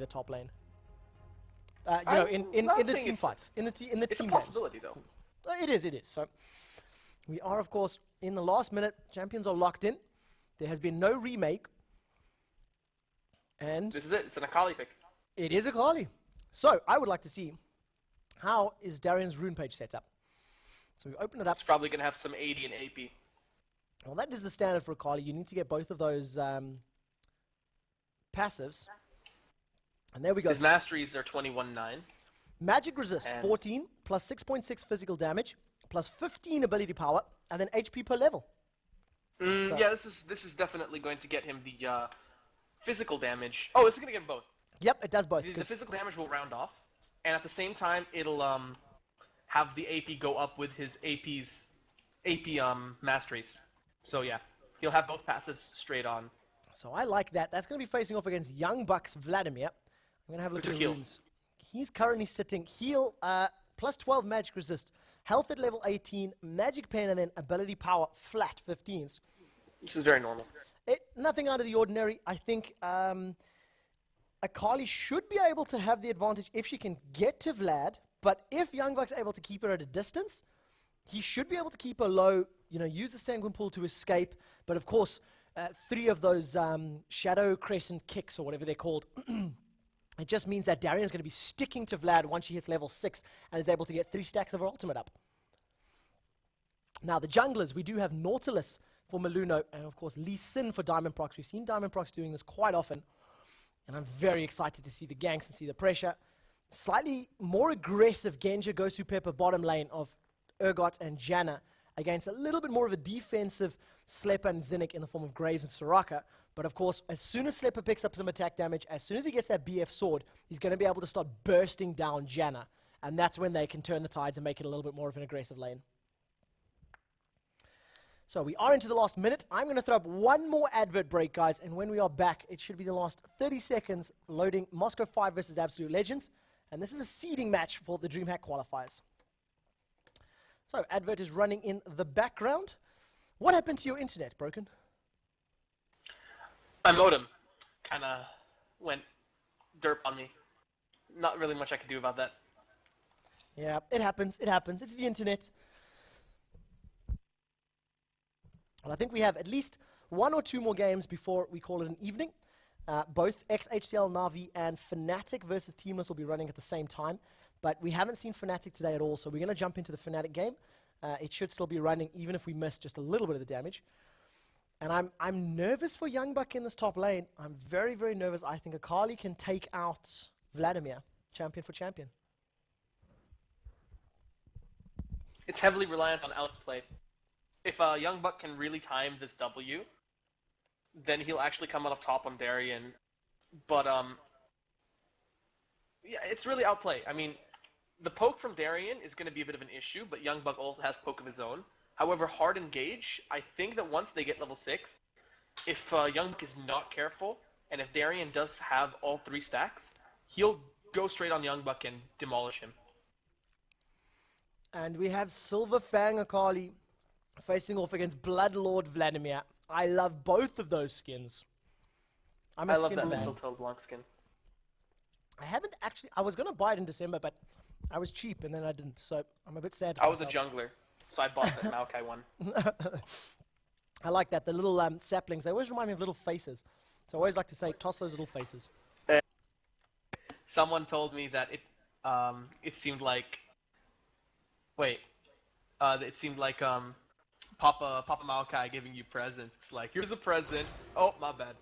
top lane. In the team fights, in the team games. It's a possibility, though. It is. So we are, of course, in the last minute. Champions are locked in. There has been no remake, and This is it. It's an Akali pick. it is a Kali. So I would like to see how is Darian's rune page set up. So we open it up. It's probably going to have some AD and AP. Well, that is the standard for a Kali. You need to get both of those passives. And there we go. His masteries are 21-9. Magic resist, And 14, plus 6.6 physical damage, plus 15 ability power, and then HP per level. So- Yeah, this is definitely going to get him the physical damage. Oh, it's going to get him both. Yep, it does both. The 'Cause physical damage will round off, and at the same time, it'll have the AP go up with his AP masteries. So yeah, he'll have both passives straight on. So I like that. That's going to be facing off against Young Bucks Vladimir. I'm going to have a look Who at took the heal? runes. He's currently sitting heal, plus 12 magic resist, health at level 18, magic pain, and then ability power flat 15s. This is very normal. Nothing out of the ordinary. I think Akali should be able to have the advantage if she can get to Vlad, but if Young Buck's able to keep her at a distance, he should be able to keep her low, use the Sanguine Pool to escape, but of course, 3 of those Shadow Crescent kicks, or whatever they're called, it just means that Darian's going to be sticking to Vlad once she hits level 6 and is able to get 3 stacks of her ultimate up. Now, the junglers, we do have Nautilus for Maluno, and of course Lee Sin for Diamond Prox. We've seen Diamond Prox doing this quite often, and I'm very excited to see the ganks and see the pressure. Slightly more aggressive Genja Gosu Pepper bottom lane of Urgot and Janna against a little bit more of a defensive Slepper and Zinnik in the form of Graves and Soraka. But of course, as soon as Slepper picks up some attack damage, as soon as he gets that BF sword, he's going to be able to start bursting down Janna. And that's when they can turn the tides and make it a little bit more of an aggressive lane. So we are into the last minute. I'm going to throw up one more advert break, guys. And when we are back, it should be the last 30 seconds loading Moscow 5 versus Absolute Legends. And this is a seeding match for the Dreamhack qualifiers. So advert is running in the background. What happened to your internet, Broken? My modem kind of went derp on me. Not really much I could do about that. Yeah, it happens. It happens. It's the internet. Well, I think we have at least 1 or 2 more games before we call it an evening. Both XHCL Navi and Fnatic versus Teamless will be running at the same time. But we haven't seen Fnatic today at all, so we're going to jump into the Fnatic game. It should still be running, even if we miss just a little bit of the damage. And I'm nervous for Young Buck in this top lane. I'm very, very nervous. I think Akali can take out Vladimir, champion for champion. It's heavily reliant on outplay. If Young Buck can really time this W, then he'll actually come out up top on Darien. But yeah, it's really outplay. I mean, the poke from Darien is going to be a bit of an issue, but Young Buck also has poke of his own. However, hard engage, I think that once they get level 6, if Young Buck is not careful, and if Darien does have all 3 stacks, he'll go straight on Young Buck and demolish him. And we have Silver Fang Akali facing off against Bloodlord Vladimir. I love both of those skins. I love that Mistletoe Leblanc skin. I haven't actually... I was going to buy it in December, but I was cheap, and then I didn't. So I'm a bit sad. I was a jungler, so I bought that Maokai one. I like that. The little saplings, they always remind me of little faces. So I always like to say, toss those little faces. Someone told me that it seemed like... Wait. It seemed like Papa Maokai giving you presents. It's like, here's a present. Oh, my bad.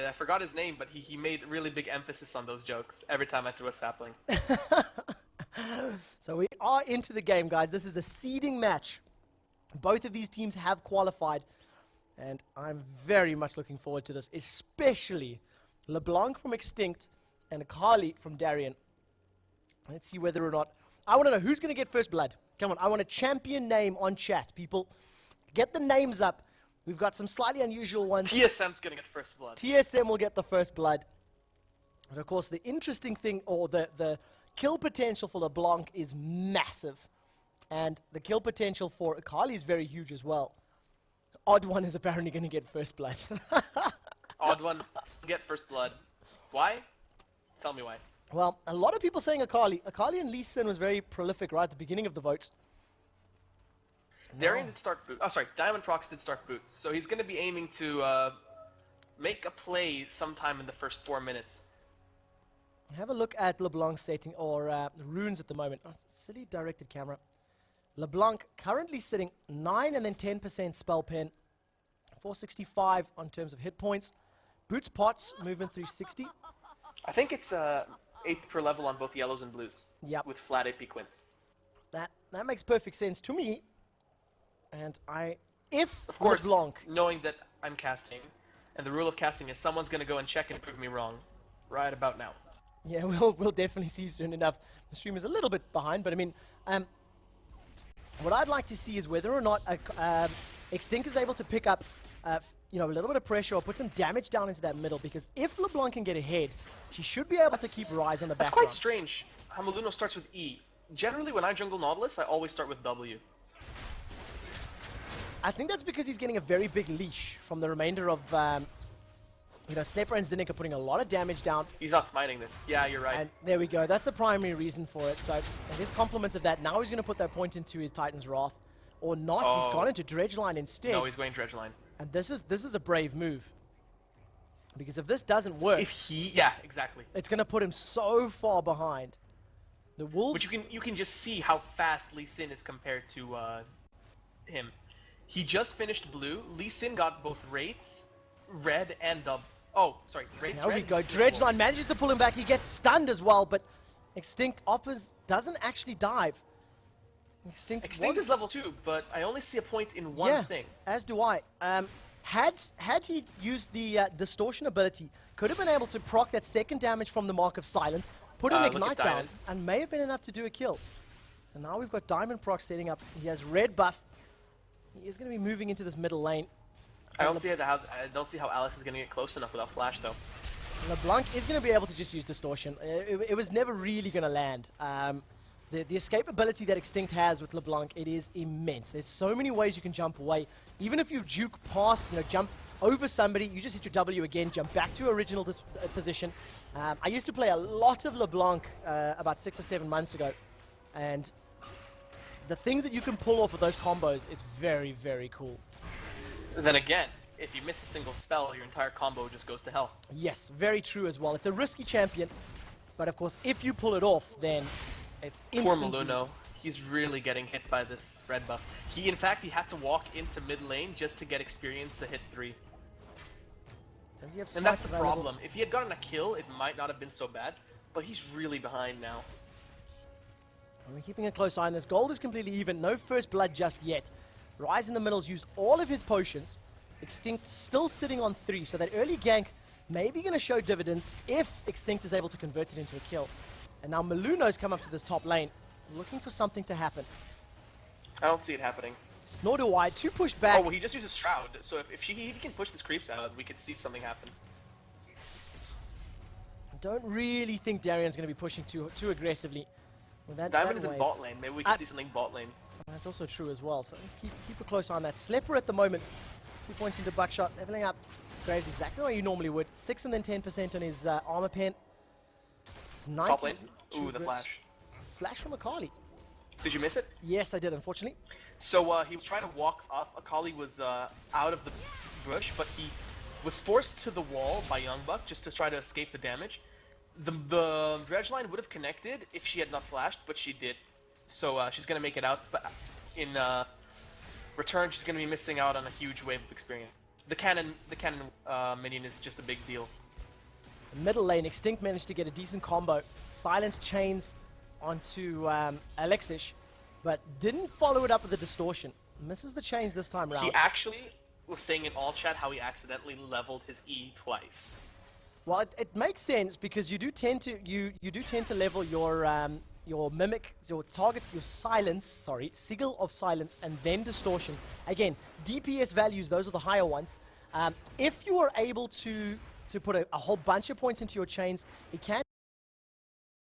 I forgot his name, but he made really big emphasis on those jokes every time I threw a sapling. So we are into the game, guys. This is a seeding match. Both of these teams have qualified, and I'm very much looking forward to this, especially LeBlanc from Extinct and Akali from Darien. Let's see whether or not... I want to know who's going to get first blood. Come on, I want a champion name on chat, people. Get the names up. We've got some slightly unusual ones. TSM's going to get first blood. TSM will get the first blood. And of course, the interesting thing, or the kill potential for LeBlanc is massive. And the kill potential for Akali is very huge as well. Odd One is apparently going to get first blood. Odd One get first blood. Why? Tell me why. Well, a lot of people saying Akali. Akali and Lee Sin was very prolific right at the beginning of the votes. Darien did start boots. Oh, sorry. Diamond Prox did start boots. So he's going to be aiming to make a play sometime in the first 4 minutes. Have a look at Leblanc's setting, or runes at the moment. Oh, silly directed camera. Leblanc currently sitting 9 and then 10% spell pen. 465 on terms of hit points. Boots pots, movement 360. I think it's 8 per level on both yellows and blues. Yep. With flat AP quints. That makes perfect sense to me. And if Of course, Leblanc, knowing that I'm casting, and the rule of casting is someone's going to go and check and prove me wrong right about now. yeah, we'll definitely see soon enough. The stream is a little bit behind, but I mean, what I'd like to see is whether or not Extinct is able to pick up, a little bit of pressure or put some damage down into that middle. Because if Leblanc can get ahead, she should be able to keep Rise on the That's background. quite strange. How Meluno starts with E. Generally, when I jungle Nautilus, I always start with W. I think that's because he's getting a very big leash from the remainder of, Slepper and Zinnik are putting a lot of damage down. He's not smiting this. Yeah, you're right. And there we go. That's the primary reason for it. So, I guess compliments of that. Now he's going to put that point into his Titan's Wrath. Or not. Oh. He's gone into Dredgeline instead. No, he's going Dredgeline. And this is a brave move. Because if this doesn't work, Yeah, exactly. it's going to put him so far behind. The Wolves... But you can just see how fast Lee Sin is compared to him. He just finished blue. Lee Sin got both Wraiths, red, and Wraiths, There we red. go. Dredgeline manages to pull him back. He gets stunned as well, but Extinct doesn't actually dive. Extinct is level 2, but I only see a point in one thing. As do I. Had he used the Distortion ability, could have been able to proc that second damage from the Mark of Silence, put an Ignite down, and may have been enough to do a kill. So now we've got Diamond Proc setting up. He has red buff. He is going to be moving into this middle lane. I don't see how Alex is going to get close enough without Flash, though. LeBlanc is going to be able to just use Distortion. It was never really going to land. The escape ability that Extinct has with LeBlanc, it is immense. There's so many ways you can jump away. Even if you juke past, jump over somebody, you just hit your W again, jump back to your original position. I used to play a lot of LeBlanc about 6 or 7 months ago. And the things that you can pull off with those combos, it's very, very cool. Then again, if you miss a single spell, your entire combo just goes to hell. Yes, very true as well. It's a risky champion, but of course, if you pull it off, then it's instantly... Poor Meluno. He's really getting hit by this red buff. In fact, he had to walk into mid lane just to get experience to hit 3. Does he have and that's the available? problem. If he had gotten a kill, it might not have been so bad, but he's really behind now. And we're keeping a close eye on this. Gold is completely even. No first blood just yet. Rise in the middle's used all of his potions. Extinct still sitting on 3, so that early gank may be going to show dividends if Extinct is able to convert it into a kill. And now Meluno's come up to this top lane, looking for something to happen. I don't see it happening. Nor do I. 2 push back. Oh, well, he just uses Shroud, so if he can push this creeps out, we could see something happen. I don't really think Darian's going to be pushing too aggressively. With Diamond is in bot lane. Maybe we can see something bot lane. That's also true as well, so let's keep a close eye on that. Slepper at the moment, 2 points into Buckshot, leveling up Graves exactly the way you normally would. 6 and then 10% on his armor pen. It's 90. Top lane. Ooh, the flash. Flash from Akali. Did you miss it? Yes, I did, unfortunately. So he was trying to walk up. Akali was out of the bush, but he was forced to the wall by Youngbuck just to try to escape the damage. The Dredgeline would have connected if she had not flashed, but she did. So she's going to make it out, but in return, she's going to be missing out on a huge wave of experience. The cannon minion is just a big deal. Middle lane, Extinct managed to get a decent combo. Silence chains onto Alexish, but didn't follow it up with a distortion. Misses the chains this time around. He actually was saying in all chat how he accidentally leveled his E twice. Well, it makes sense because you do tend to level your mimic, your targets, your silence, sigil of silence, and then distortion. Again, DPS values, those are the higher ones. If you are able to put a whole bunch of points into your chains, it can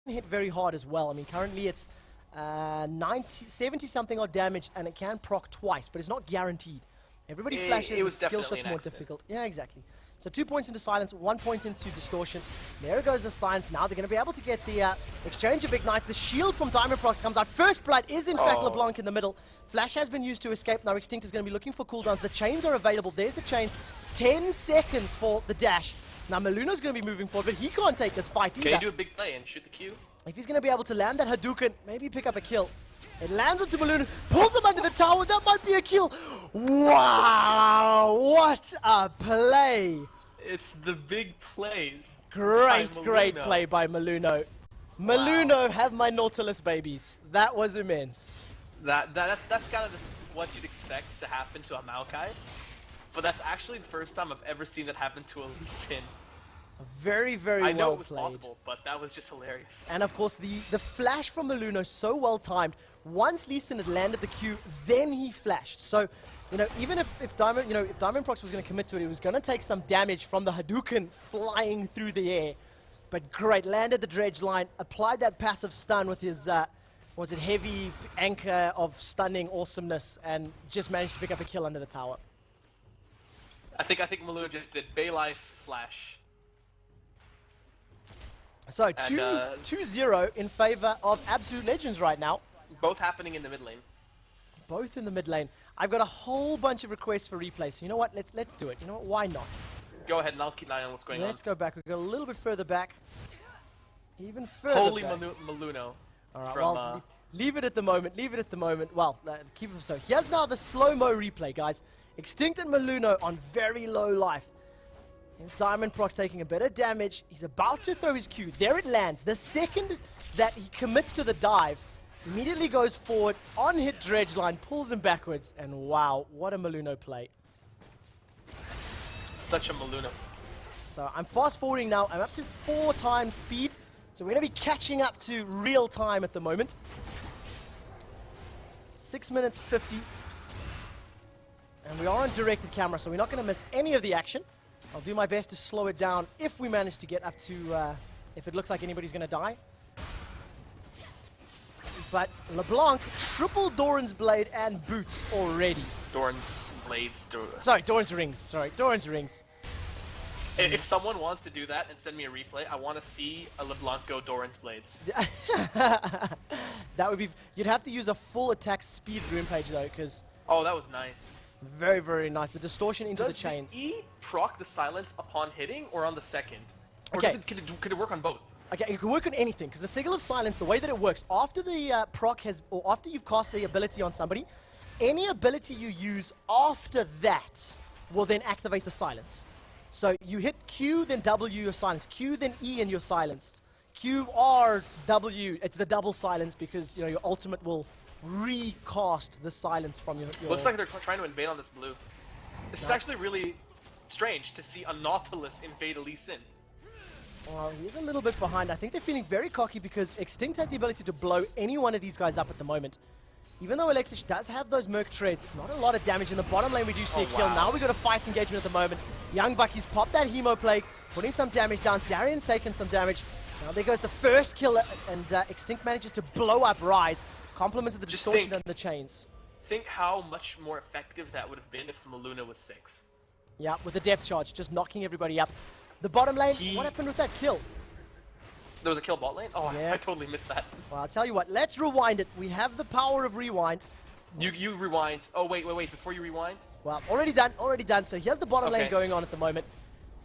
hit very hard as well. I mean, currently it's 70 something odd damage, and it can proc twice, but it's not guaranteed. Everybody flashes, the skill shot's more difficult. Yeah, exactly. So 2 points into silence, 1 point into distortion. There goes the silence. Now they're going to be able to get the exchange of ignites. The shield from Diamond Prox comes out. First blood is in fact LeBlanc in the middle. Flash has been used to escape. Now Extinct is going to be looking for cooldowns. The chains are available. There's the chains. 10 seconds for the dash. Now Maluno's going to be moving forward, but he can't take this fight either. Can you do a big play and shoot the Q? If he's going to be able to land that Hadouken, maybe pick up a kill. It lands onto Maluno, pulls him under the tower. That might be a kill. Wow, what a play. It's the big plays. Great Maluno. play by Maluno. Maluno, have my Nautilus babies. That was immense. That's kind of what you'd expect to happen to a Maokai. But that's actually the first time I've ever seen that happen to a Lee Sin. Very, very I know well it was played. possible, but that was just hilarious. And of course, the flash from Maluno, so well timed. Once Lee Sin had landed the Q, then he flashed. So, you know, even if Diamond Prox was going to commit to it, it was going to take some damage from the Hadouken flying through the air. But great, landed the dredge line, applied that passive stun with his, was it heavy anchor of stunning awesomeness, and just managed to pick up a kill under the tower. I think Maluno just did Bay Life Flash. So, And, 2-0 in favor of Absolute Legends right now. Both happening in the mid lane. Both in the mid lane. I've got a whole bunch of requests for replays. So you know what? Let's do it. You know what? Why not? Go ahead and I'll keep an eye on what's going on. Let's go back. We go a little bit further back. Even further Holy back. Maluno. All right. From, Well, leave it at the moment. Leave it at the moment. Well, keep it so. Here's now the slow-mo replay, guys. Extinct and Maluno on very low life. Here's Diamond Prox taking a bit of damage. He's about to throw his Q. There it lands. The second that he commits to the dive, immediately goes forward, on hit dredge line, pulls him backwards, and wow, what a Maluno play. Such a Maluno. So I'm fast forwarding now. I'm up to 4 times speed. So we're going to be catching up to real time at the moment. 6 minutes 50. And we are on directed camera, so we're not going to miss any of the action. I'll do my best to slow it down if we manage to get up to, if it looks like anybody's going to die. But LeBlanc, triple Doran's Blade and boots already. Doran's Blades. Sorry, Doran's Rings. Sorry, Doran's Rings. If someone wants to do that and send me a replay, I want to see a LeBlanc go Doran's Blades. That would be... You'd have to use a full attack speed room page though, because... Oh, that was nice. Very, very nice. The distortion into the chains. Does the E proc the silence upon hitting or on the second? Or Okay. Could it work on both? Okay, it can work on anything, because the Sigil of Silence, the way that it works, after the proc has, or after you've cast the ability on somebody, any ability you use after that will then activate the silence. So you hit Q, then W, you're silenced. Q, then E, and you're silenced. Q, R, W, it's the double silence, because you know your ultimate will recast the silence from your... Looks like they're trying to invade on this blue. This is actually really strange to see a Nautilus invade a Lee Sin. Well, he's a little bit behind. I think they're feeling very cocky because Extinct has the ability to blow any one of these guys up at the moment. Even though Alexish does have those Merc treads, it's not a lot of damage. In the bottom lane, we do see a kill. Wow. Now we got a fight engagement at the moment. Young Bucky's popped that Hemo Plague, putting some damage down. Darian's taken some damage. Now there goes the first kill, and Extinct manages to blow up Rise. Compliments of the Just distortion think. and the chains. Think how much more effective that would have been if Maluno was 6. Yeah, with the depth charge, just knocking everybody up. The bottom lane, what happened with that kill? There was a kill bot lane? Oh, Yeah. I totally missed that. Well, I'll tell you what, let's rewind it. We have the power of rewind. You rewind. Oh, wait, before you rewind? Well, already done, already done. So here's the bottom lane Okay. going on at the moment.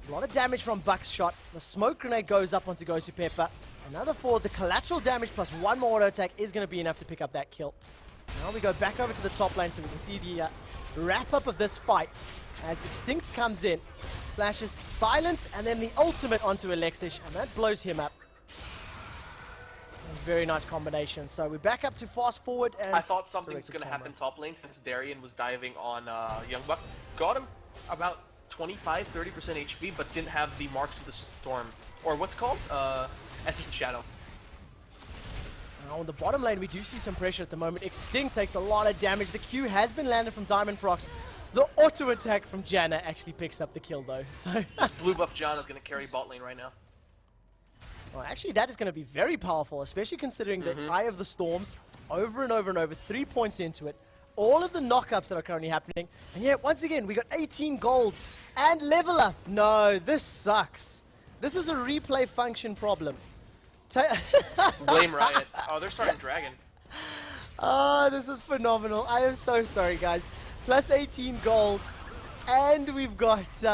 A lot of damage from Buck's shot. The smoke grenade goes up onto Gosu Pepper. Another 4. The collateral damage plus 1 more auto attack is going to be enough to pick up that kill. Now we go back over to the top lane so we can see the wrap-up of this fight. As Extinct comes in, flashes Silence, and then the ultimate onto Alexish, and that blows him up. A very nice combination. So we're back up to fast forward, and I thought something was directed going to camera. happen top lane since Darian was diving on Young Buck. Got him about 25-30% HP, but didn't have the marks of the storm. Or what's it called? Essence of Shadow. Now on the bottom lane, we do see some pressure at the moment. Extinct takes a lot of damage. The Q has been landed from Diamond Prox. The auto attack from Janna actually picks up the kill though. So, Blue buff John is going to carry bot lane right now. well, actually, that is going to be very powerful, especially considering the Eye of the Storms over and over and over. 3 points into it. all of the knockups that are currently happening. And yet, once again, we got 18 gold and level up. No, this sucks. This is a replay function problem. Blame Riot. Oh, they're starting Dragon. Oh, this is phenomenal. I am so sorry, guys. Plus 18 gold. And we've got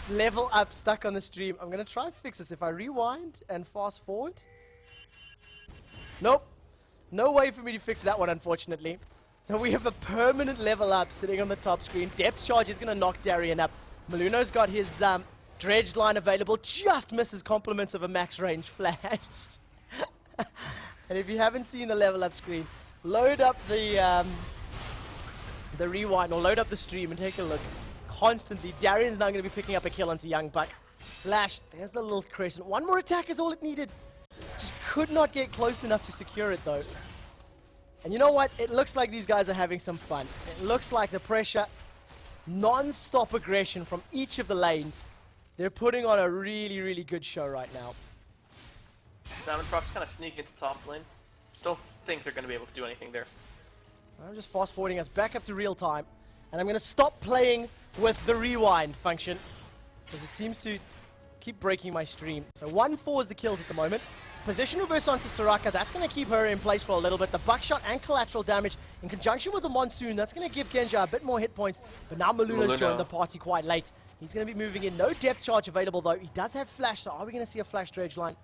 level up stuck on the stream. I'm going to try and fix this. If I rewind and fast forward. Nope. No way for me to fix that one, unfortunately. So we have a permanent level up sitting on the top screen. Depth charge is going to knock Darien up. Maluno's got his dredge line available. Just misses compliments of a max range flash. And if you haven't seen the level up screen, load up the rewind or load up the stream and take a look. Constantly, Darien's now going to be picking up a kill onto Young Buck. Slash, there's the little crescent. One more attack is all it needed. Just could not get close enough to secure it though. And you know what? It looks like these guys are having some fun. It looks like the pressure, non-stop aggression from each of the lanes. They're putting on a really, really good show right now. Diamond Prox kind of sneaking into top lane. Don't think they're going to be able to do anything there. I'm just fast forwarding us back up to real time. And I'm going to stop playing with the rewind function, because it seems to keep breaking my stream. So 1-4 is the kills at the moment. Position reverse onto Soraka. That's going to keep her in place for a little bit. The buckshot and collateral damage in conjunction with the monsoon. That's going to give Genja a bit more hit points. But now Maluno's joined the party quite late. He's going to be moving in. No depth charge available though. He does have flash. So are we going to see a flash dredge line?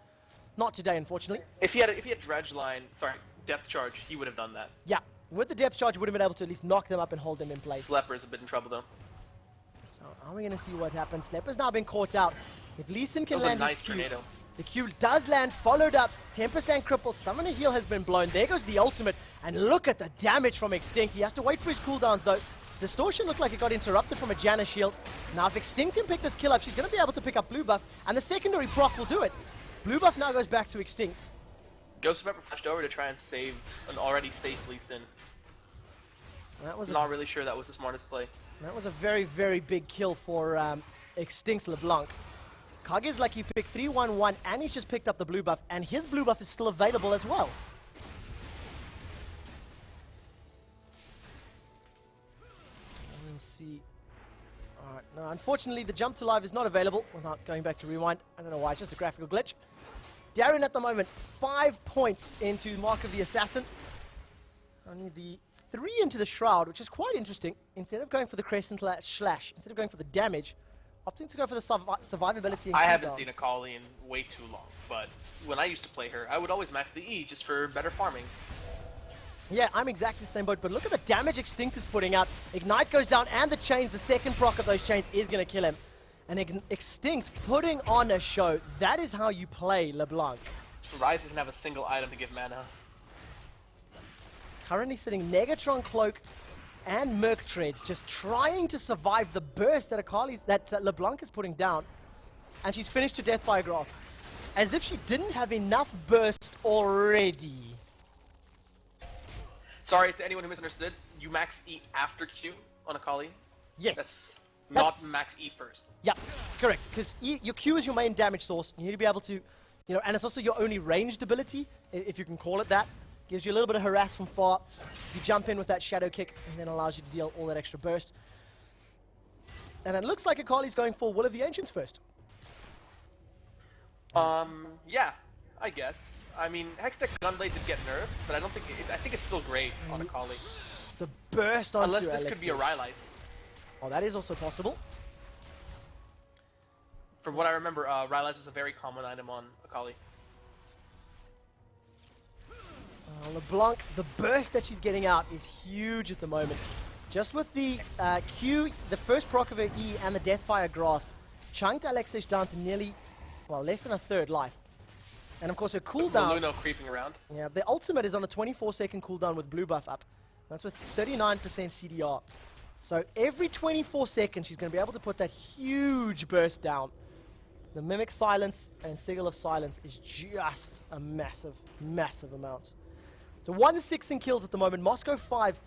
Not today, unfortunately. If he had dredge line, sorry, depth charge, he would have done that. Yeah, with the depth charge, would have been able to at least knock them up and hold them in place. Slepper's a bit in trouble though. So are we going to see what happens? Slepper's now been caught out. If Lee Sin can land his Q, tornado. The Q does land, followed up. 10% cripple. Summoner heal has been blown. There goes the ultimate. And look at the damage from Extinct. He has to wait for his cooldowns though. Distortion looked like it got interrupted from a Janna shield. Now if Extinct can pick this kill up, she's going to be able to pick up blue buff. And the secondary proc will do it. Blue buff now goes back to Extinct. Ghost Pepper flashed over to try and save an already safe Lee Sin. That was not really sure that was the smartest play. That was a very, very big kill for Extinct's Leblanc. Kage's like he picked 3-1-1 and he's just picked up the blue buff, and his blue buff is still available as well. We'll see. Alright, no, unfortunately the jump to live is not available without going back to rewind. I don't know why, it's just a graphical glitch. Darien at the moment, 5 points into Mark of the Assassin. Only the 3 into the Shroud, which is quite interesting. Instead of going for the Crescent Slash, instead of going for the damage, opting to go for the survivability and I haven't cooldown. seen Akali in way too long, but when I used to play her, I would always max the E just for better farming. Yeah, I'm exactly the same boat, but look at the damage Extinct is putting out. Ignite goes down, and the chains, the second proc of those chains is going to kill him. And Extinct putting on a show. That is how you play LeBlanc. Ryze doesn't have a single item to give mana. Currently sitting Negatron Cloak and Merc Treads, just trying to survive the burst that LeBlanc is putting down. And she's finished to Deathfire Grasp. As if she didn't have enough burst already. Sorry to anyone who misunderstood, you max E after Q on Akali? Yes. That's not max E first. Yeah, correct. Because your Q is your main damage source. You need to be able to, you know, and it's also your only ranged ability, if you can call it that. Gives you a little bit of harass from far. You jump in with that shadow kick, and then allows you to deal all that extra burst. And it looks like Akali's going for Will of the Ancients first. Yeah, I guess. I mean, Hextech Gunblade did get nerfed, but I don't think I think it's still great on Akali. The burst onto Unless this Alexis. could be a Rylai's. Oh, that is also possible. From what I remember, Rylai's was a very common item on Akali. LeBlanc, the burst that she's getting out is huge at the moment. Just with the Q, the first proc of her E, and the Deathfire Grasp, chunked Alexis down to nearly, well, less than a third life. And of course her cooldown... Luno creeping around. Yeah, the ultimate is on a 24-second cooldown with blue buff up. That's with 39% CDR. So every 24 seconds she's going to be able to put that huge burst down. The Mimic Silence and Sigil of Silence is just a massive, massive amount. So 1-6 in kills at the moment. Moscow 5,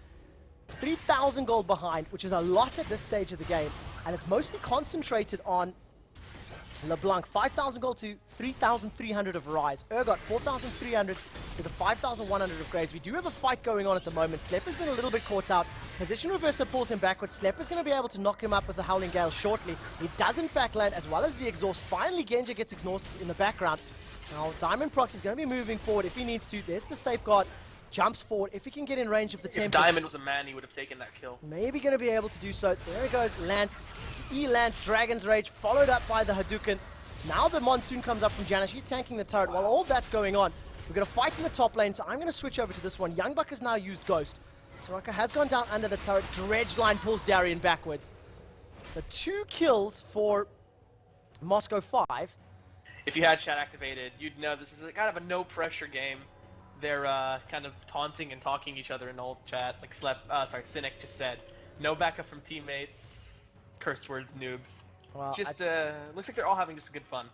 3,000 gold behind, which is a lot at this stage of the game. And it's mostly concentrated on Leblanc, 5,000 gold to 3,300 of Rise. Got 4,300 to the 5,100 of Graves. We do have a fight going on at the moment. Slepper's been a little bit caught out. Position reversal pulls him backwards. Slepper's going to be able to knock him up with the Howling Gale shortly. He does in fact land, as well as the exhaust. Finally, Genja gets exhausted in the background. Now, Diamond Prox is going to be moving forward if he needs to. There's the safeguard. Jumps forward. If he can get in range of the If Tempest. Diamond was a man, he would have taken that kill. Maybe going to be able to do so. There he goes. Lands. He lands Dragon's Rage, followed up by the Hadouken. Now the Monsoon comes up from Janna. She's tanking the turret. While all that's going on, we're going to fight in the top lane, so I'm going to switch over to this one. Youngbuck has now used Ghost. Soraka has gone down under the turret. Dredge line pulls Darien backwards. So 2 kills for Moscow 5. If you had chat activated, you'd know this is a kind of a no-pressure game. They're kind of taunting and talking each other in old chat, like Cynic just said. No backup from teammates. Curse words, noobs. Well, It's just looks like they're all having just good fun.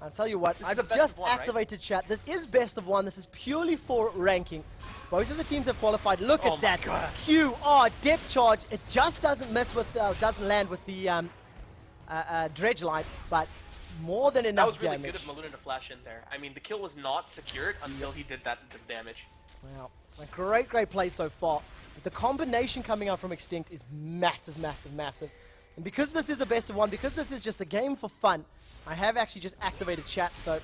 I'll tell you what, This is I've the best just of one, right? activated chat. This is best of one. This is purely for ranking. Both of the teams have qualified. Look Oh at my that. God. QR, depth charge. It just doesn't miss with, doesn't land with the dredge line, but more than That enough was really damage. good of Maluna to flash in there. I mean, the kill was not secured until he did that damage. Wow, it's a great play so far. But the combination coming out from Extinct is massive. And because this is a best of one, because this is just a game for fun, I have actually just activated chat, so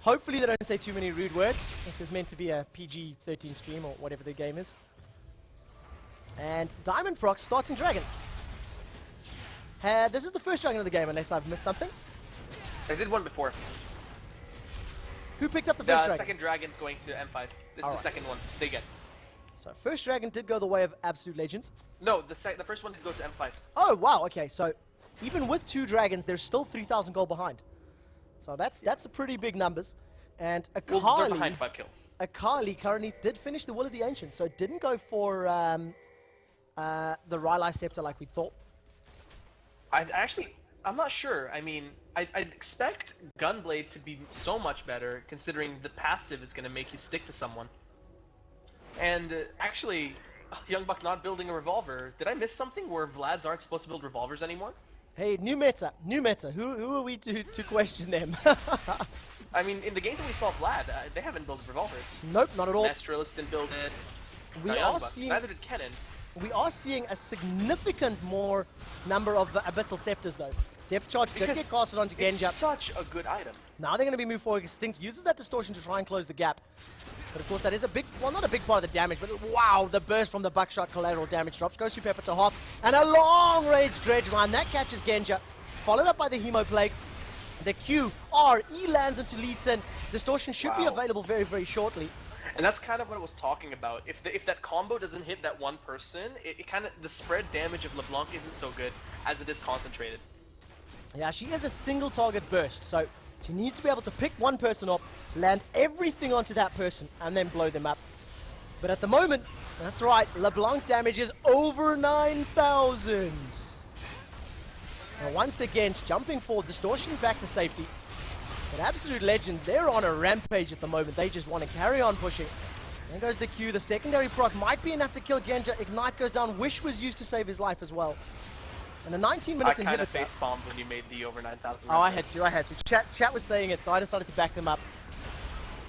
hopefully they don't say too many rude words. This is meant to be a PG-13 stream or whatever the game is. And Diamond Prox starting Dragon. This is the first Dragon of the game, unless I've missed something. I did one before. Who picked up the first The Dragon? second dragon's going to M5. This is Alright. the second one they get. So first Dragon did go the way of Absolute Legends. No, the first one did go to M5. Oh, wow, okay, so even with 2 dragons, they're still 3,000 gold behind. So that's a pretty big numbers. And Well, they're behind 5 kills. Akali currently did finish the Will of the Ancients, so it didn't go for the Rylai Scepter like we thought. I'm not sure. I mean, I'd expect Gunblade to be so much better, considering the passive is going to make you stick to someone. And actually, Youngbuck not building a revolver. Did I miss something where Vlads aren't supposed to build revolvers anymore? Hey, new meta. Who are we to question them? I mean, in the games that we saw Vlad, they haven't built revolvers. Nope, not at all. Nestralis didn't build it. We No, are Youngbuck. seeing Neither did Kennen. we are seeing a significant more number of Abyssal Scepters though. Depth charge did Because get casted onto It's Genja. such a good item. Now they're going to be moved forward. Extinct uses that distortion to try and close the gap. But of course that is a big, well, not a big part of the damage, but wow, the burst from the buckshot collateral damage drops. Goes to Pepper to half. And a long range dredge line. That catches Genja. Followed up by the Hemo Plague. The QRE lands into Lee Sin. Distortion should be Wow. available very shortly. And that's kind of what I was talking about. If that combo doesn't hit that one person, it kind of, the spread damage of Leblanc isn't so good as it is concentrated. Yeah, she is a single target burst, so she needs to be able to pick one person up, land everything onto that person, and then blow them up. But at the moment, that's right, LeBlanc's damage is over 9,000. Now once again, jumping forward, Distortion back to safety. But Absolute Legends, they're on a rampage at the moment. They just want to carry on pushing. There goes the Q. The secondary proc might be enough to kill Genja. Ignite goes down. Wish was used to save his life as well. And a 19 minutes I kind of inhibitor. face bombed when you made the over 9,000. Oh, I had to. Chat was saying it, so I decided to back them up.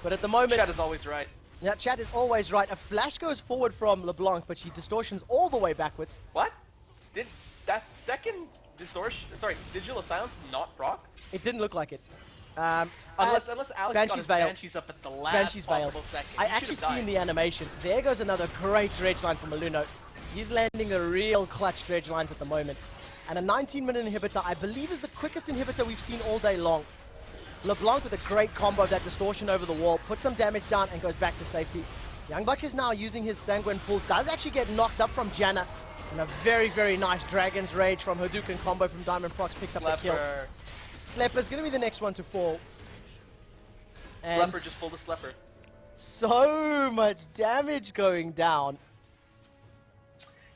But at the moment, Chat is always right. yeah, chat is always right. A flash goes forward from LeBlanc, but she distortions all the way backwards. What? Did that second distortion, sorry, Sigil of Silence not proc? It didn't look like it. Unless Alex got Banshee's his Veil. Banshees up at the last Banshee's Veil. possible second. I He actually should've see in died. the animation. There goes another great dredge line from Maluno. He's landing the real clutch dredge lines at the moment. And a 19-minute inhibitor, I believe, is the quickest inhibitor we've seen all day long. LeBlanc with a great combo of that distortion over the wall, puts some damage down and goes back to safety. Youngbuck is now using his Sanguine Pool, does actually get knocked up from Janna. And a very nice Dragon's Rage from Hadouken combo from Diamond Prox picks up the kill. Slepper. Slepper's going to be the next one to fall. And Slepper just pulled a Slepper. so much damage going down.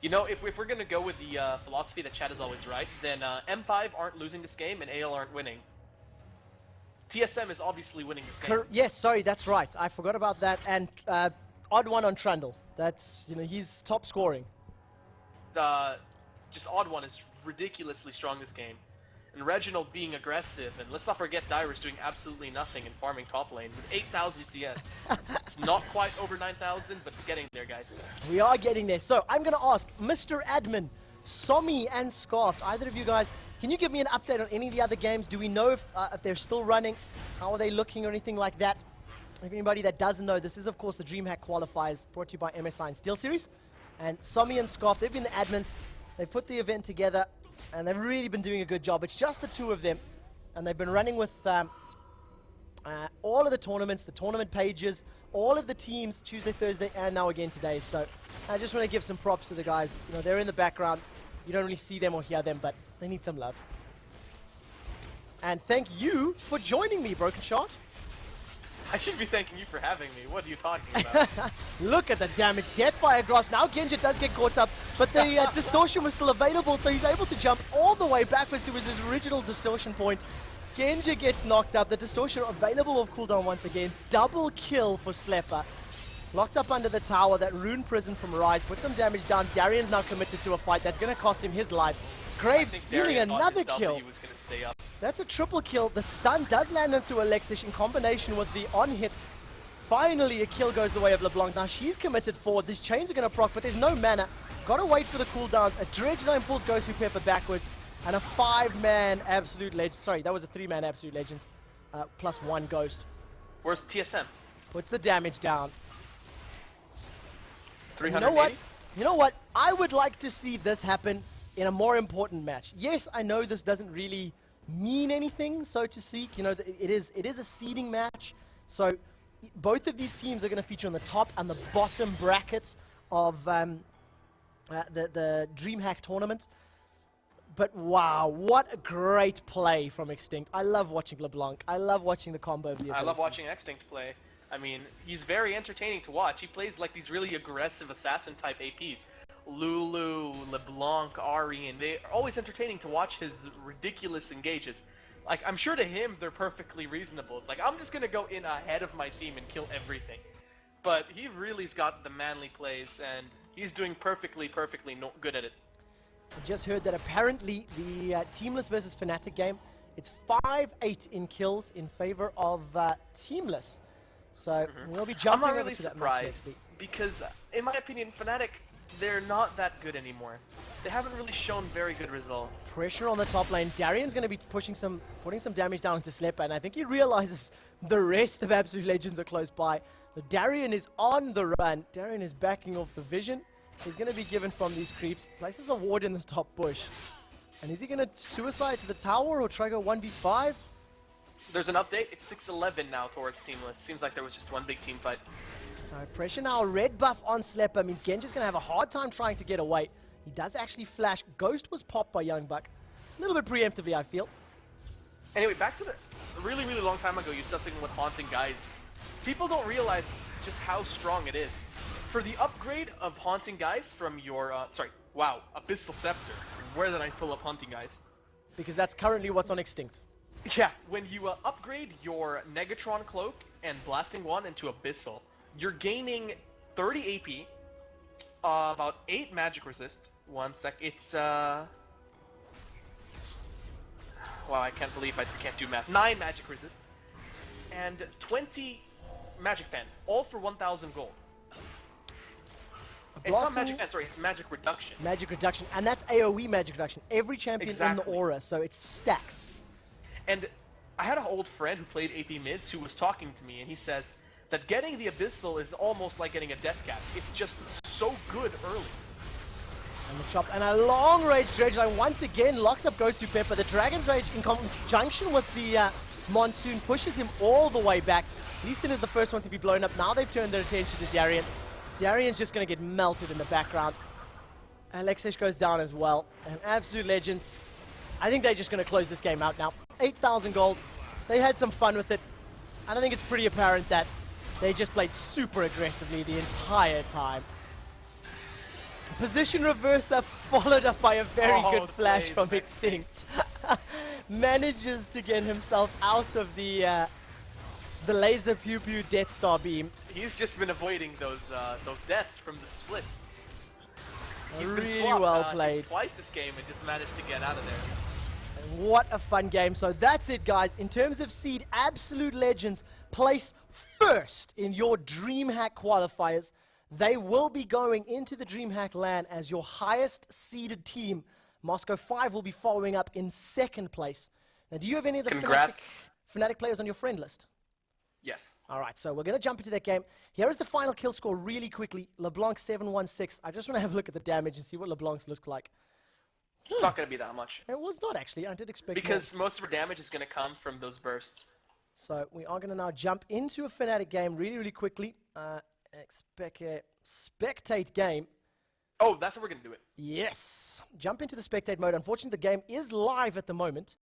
You know, if we're going to go with the philosophy that chat is always right, then M5 aren't losing this game and AL aren't winning. TSM is obviously winning this game. Yes, sorry, that's right. I forgot about that. And odd one on Trundle. That's, he's top scoring. Just Odd One is ridiculously strong this game. and Reginald being aggressive, and let's not forget Dyer's doing absolutely nothing and farming top lane with 8,000 CS. It's not quite over 9,000, but it's getting there, guys. We are getting there. So I'm going to ask Mr. Admin, Somi and Scarfed, either of you guys, can you give me an update on any of the other games? Do we know if they're still running? How are they looking or anything like that? If anybody that doesn't know, this is of course the Dreamhack qualifiers brought to you by MSI and SteelSeries. And Somi and Scarfed, they've been the admins. They've put the event together and they've really been doing a good job. It's just the two of them. And they've been running with all of the tournaments, the tournament pages, all of the teams, Tuesday, Thursday, and now again today. So I just want to give some props to the guys. You know, they're in the background. You don't really see them or hear them, but they need some love. And thank you for joining me, Broken Shot. I should be thanking you for having me. What are you talking about? Look at the damage. Deathfire grasp. Now Genja does get caught up, but the distortion was still available, so he's able to jump all the way backwards to his original distortion point. Genja gets knocked up. The distortion available off cooldown once again. Double kill for Slepper. Locked up under the tower. That rune prison from Rise put some damage down. Darian's now committed to a fight that's going to cost him his life. Graves stealing another kill. He was gonna stay up. That's a triple kill. The stun does land into Alexish in combination with the on-hit. Finally, a kill goes the way of Leblanc. Now she's committed forward. These chains are going to proc, but there's no mana. Got to wait for the cooldowns. A Dredge Line pulls Ghost Pepper backwards. And a 5-man Absolute Legend. Sorry, that was a 3-man Absolute Legends. Plus 1 Ghost. Where's TSM? Puts the damage down. 380? You know what? I would like to see this happen in a more important match. Yes, I know this doesn't really mean anything, so to speak. You know, it is a seeding match. So both of these teams are going to feature on the top and the bottom brackets of the Dreamhack tournament. But wow, what a great play from Extinct. I love watching Leblanc. I love watching the combo of the abilities. I love watching Extinct play. I mean, he's very entertaining to watch. He plays like these really aggressive assassin-type APs. Lulu, LeBlanc, Ahri, and they're always entertaining to watch his ridiculous engages. Like, I'm sure to him, they're perfectly reasonable. Like, I'm just gonna go in ahead of my team and kill everything. But he really's got the manly plays, and he's doing perfectly good at it. I just heard that apparently the Teamless versus Fnatic game, it's 5-8 in kills in favor of Teamless. So we'll be jumping over to that match next week. Because, in my opinion, Fnatic, they're not that good anymore. They haven't really shown very good results. Pressure on the top lane. Darian's going to be putting some damage down into Slepper, and I think he realizes the rest of Absolute Legends are close by. So Darian is on the run. Darian is backing off the vision. He's going to be given from these creeps. Places a ward in this top bush. And is he going to suicide to the tower or try to go 1v5? There's an update. It's 6-11 now towards Teamless. Seems like there was just one big team fight. So pressure now, red buff on Slepper means Genja's going to have a hard time trying to get away. He does actually flash. Ghost was popped by Youngbuck. A little bit preemptively, I feel. Anyway, back to the really long time ago, you said something with Haunting Guys. People don't realize just how strong it is. For the upgrade of Haunting Guys from your, Abyssal Scepter, where did I pull up Haunting Guys? Because that's currently what's on Extinct. Yeah, when you upgrade your Negatron Cloak and Blasting Wand into Abyssal, you're gaining 30 AP, about 8 magic resist. 1 sec, it's, wow, I can't believe I can't do math. 9 magic resist, and 20 magic pen, all for 1,000 gold. It's not magic pen, sorry, it's magic reduction. Magic reduction, and that's AoE magic reduction. Every champion in the aura, so it stacks. And I had an old friend who played AP mids who was talking to me, and he says that getting the Abyssal is almost like getting a Death Cap. It's just so good early. And the chop, and a long-range Dredge Line once again locks up Ghost Pepper. The Dragon's Rage in conjunction with the Monsoon pushes him all the way back. Lee Sin is the first one to be blown up. Now they've turned their attention to Darian. Darian's just going to get melted in the background. Alexish goes down as well. And Absolute Legends, I think they're just going to close this game out now. 8,000 gold. They had some fun with it. And I think it's pretty apparent that they just played super aggressively the entire time. Position reverser followed up by a very good flash from Extinct. Manages to get himself out of the laser pew pew Death Star beam. He's just been avoiding those deaths from the splits. He's really been swapped, well played. twice this game and just managed to get out of there. What a fun game. So that's it, guys. In terms of seed, Absolute Legends place first in your Dreamhack qualifiers. They will be going into the Dreamhack LAN as your highest seeded team. Moscow 5 will be following up in second place. Now, do you have any of the Fnatic players on your friend list? Yes. All right, so we're going to jump into that game. Here is the final kill score really quickly. Leblanc 716. I just want to have a look at the damage and see what Leblanc's looks like. It's not going to be that much. It was not, actually. I did expect because more. most of our damage is going to come from those bursts. So we are going to now jump into a Fnatic game really, really quickly. Spectate game. Oh, that's how we're going to do it. Yes. Jump into the spectate mode. Unfortunately, the game is live at the moment.